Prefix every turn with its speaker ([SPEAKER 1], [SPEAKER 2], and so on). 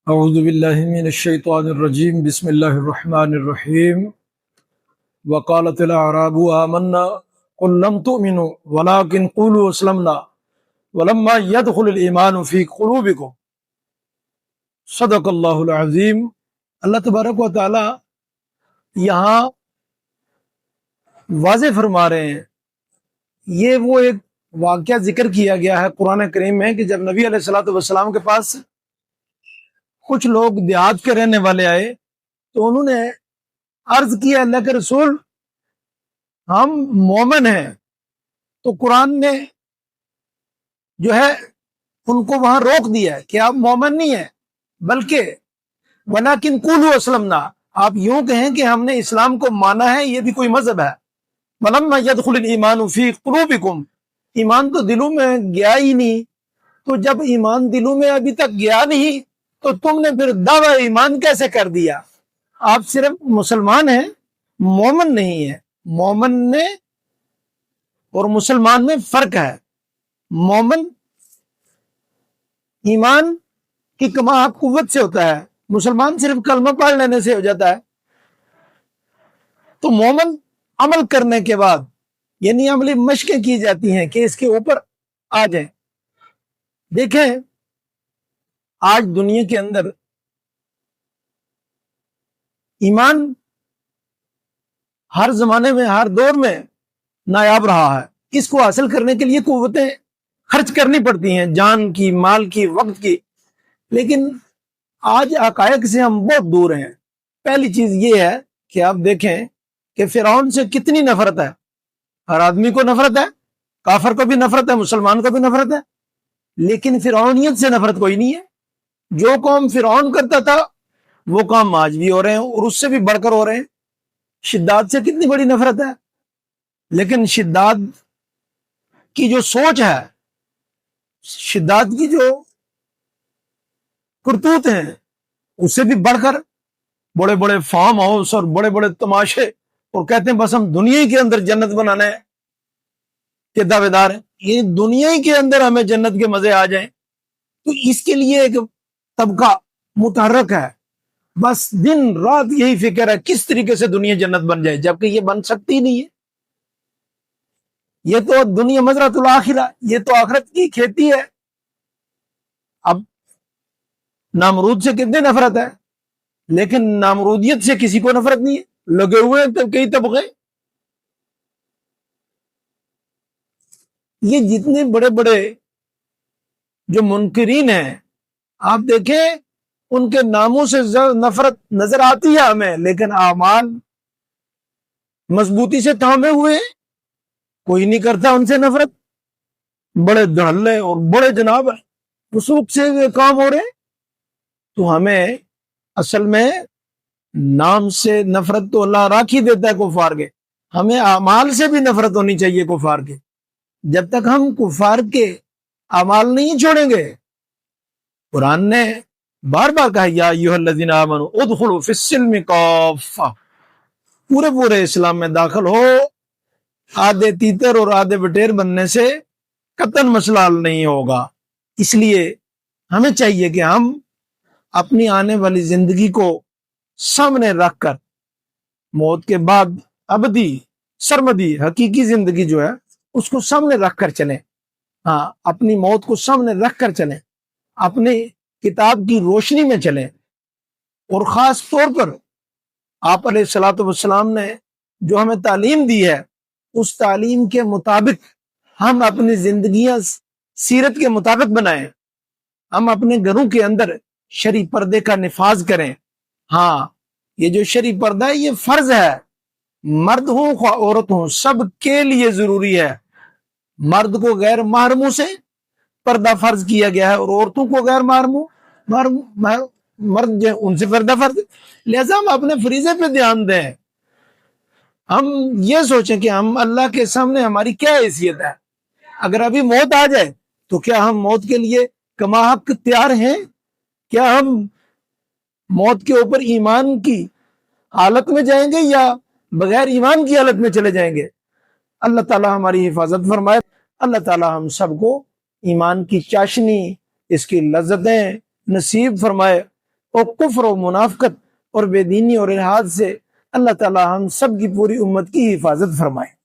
[SPEAKER 1] اعوذ باللہ من الشیطان الرجیم بسم اللہ الرحمن الرحیم وقالت الاعراب آمنا قل لم تؤمنوا ولكن قولوا اسلمنا ولما يدخل الایمان فی قلوبکم صدق اللہ العظیم۔ اللہ تبارک و تعالی یہاں واضح فرما رہے ہیں، یہ وہ ایک واقعہ ذکر کیا گیا ہے قرآن کریم میں کہ جب نبی علیہ الصلوۃ والسلام کے پاس کچھ لوگ دیہات کے رہنے والے آئے تو انہوں نے عرض کیا، اللہ کے رسول ہم مومن ہیں۔ تو قرآن نے جو ہے ان کو وہاں روک دیا کہ آپ مومن نہیں ہیں، بلکہ ولیکن قولوا اسلمنا، آپ یوں کہیں کہ ہم نے اسلام کو مانا ہے، یہ بھی کوئی مذہب ہے۔ ولما يدخل الایمان فی قلوبکم، ایمان تو دلوں میں گیا ہی نہیں، تو جب ایمان دلوں میں ابھی تک گیا نہیں تو تم نے پھر دعویٰ ایمان کیسے کر دیا؟ آپ صرف مسلمان ہیں، مومن نہیں ہے۔ مومن نے اور مسلمان میں فرق ہے۔ مومن ایمان کی کما قوت سے ہوتا ہے، مسلمان صرف کلمہ پڑھ لینے سے ہو جاتا ہے۔ تو مومن عمل کرنے کے بعد یعنی عملی مشقیں کی جاتی ہیں کہ اس کے اوپر آ جائیں۔ دیکھیں آج دنیا کے اندر ایمان ہر زمانے میں ہر دور میں نایاب رہا ہے۔ اس کو حاصل کرنے کے لیے قوتیں خرچ کرنی پڑتی ہیں، جان کی، مال کی، وقت کی، لیکن آج حقائق سے ہم بہت دور ہیں۔ پہلی چیز یہ ہے کہ آپ دیکھیں کہ فرعون سے کتنی نفرت ہے، ہر آدمی کو نفرت ہے، کافر کو بھی نفرت ہے، مسلمان کو بھی نفرت ہے، لیکن فرعونیت سے نفرت کوئی نہیں ہے۔ جو قوم فرعون کرتا تھا وہ کام آج بھی ہو رہے ہیں اور اس سے بھی بڑھ کر ہو رہے ہیں۔ شداد سے کتنی بڑی نفرت ہے، لیکن شداد کی جو سوچ ہے، شداد کی جو کرتوت ہیں، اس سے بھی بڑھ کر بڑے بڑے فارم ہاؤس اور بڑے بڑے تماشے، اور کہتے ہیں بس ہم دنیا ہی کے اندر جنت بنانا ہے کہ دعوے دار ہیں، یہ دنیا ہی کے اندر ہمیں جنت کے مزے آ جائیں۔ تو اس کے لیے ایک طبقہ متحرک ہے، بس دن رات یہی فکر ہے کس طریقے سے دنیا جنت بن جائے، جبکہ یہ بن سکتی نہیں ہے۔ یہ تو دنیا مزرعۃ الآخرہ، یہ تو آخرت کی کھیتی ہے۔ اب نامرود سے کتنے نفرت ہے، لیکن نامرودیت سے کسی کو نفرت نہیں ہے، لگے ہوئے ہیں تو کئی طبقے۔ یہ جتنے بڑے بڑے جو منکرین ہیں، آپ دیکھیں ان کے ناموں سے نفرت نظر آتی ہے ہمیں، لیکن اعمال مضبوطی سے تھامے ہوئے ہیں، کوئی نہیں کرتا ان سے نفرت۔ بڑے دھڑلے اور بڑے جناب فسوق سے یہ کام ہو رہے ہیں۔ تو ہمیں اصل میں نام سے نفرت تو اللہ راکھ ہی دیتا ہے کفار کے، ہمیں اعمال سے بھی نفرت ہونی چاہیے کفار کے۔ جب تک ہم کفار کے اعمال نہیں چھوڑیں گے، قرآن نے بار بار کہا یا ایھا الذین آمنوا ادخلوا فی السلم کافہ، پورے اسلام میں داخل ہو۔ آدھے تیتر اور آدھے بٹیر بننے سے قطعاً مسئلہ حل نہیں ہوگا۔ اس لیے ہمیں چاہیے کہ ہم اپنی آنے والی زندگی کو سامنے رکھ کر موت کے بعد ابدی سرمدی حقیقی زندگی جو ہے اس کو سامنے رکھ کر چلیں۔ ہاں، اپنی موت کو سامنے رکھ کر چلیں، اپنی کتاب کی روشنی میں چلیں، اور خاص طور پر آپ علیہ الصلوۃ والسلام نے جو ہمیں تعلیم دی ہے اس تعلیم کے مطابق ہم اپنی زندگیاں سیرت کے مطابق بنائیں۔ ہم اپنے گھروں کے اندر شرعی پردے کا نفاذ کریں۔ ہاں، یہ جو شرعی پردہ ہے یہ فرض ہے، مرد ہوں خواہ عورت ہوں سب کے لیے ضروری ہے۔ مرد کو غیر محرموں سے پردہ فرض کیا گیا ہے، اور عورتوں کو غیر محرموں مرد جو ان سے پردہ فرض، لہذا ہم اپنے فریضے پہ دھیان دیں۔ ہم یہ سوچیں کہ ہم اللہ کے سامنے ہماری کیا حیثیت ہے، اگر ابھی موت آ جائے تو کیا ہم موت کے لیے کما حق تیار ہیں؟ کیا ہم موت کے اوپر ایمان کی حالت میں جائیں گے یا بغیر ایمان کی حالت میں چلے جائیں گے؟ اللہ تعالی ہماری حفاظت فرمائے۔ اللہ تعالی ہم سب کو ایمان کی چاشنی، اس کی لذتیں نصیب فرمائے۔ اور کفر و منافقت اور بے دینی اور الحاد سے اللہ تعالی ہم سب کی پوری امت کی حفاظت فرمائے۔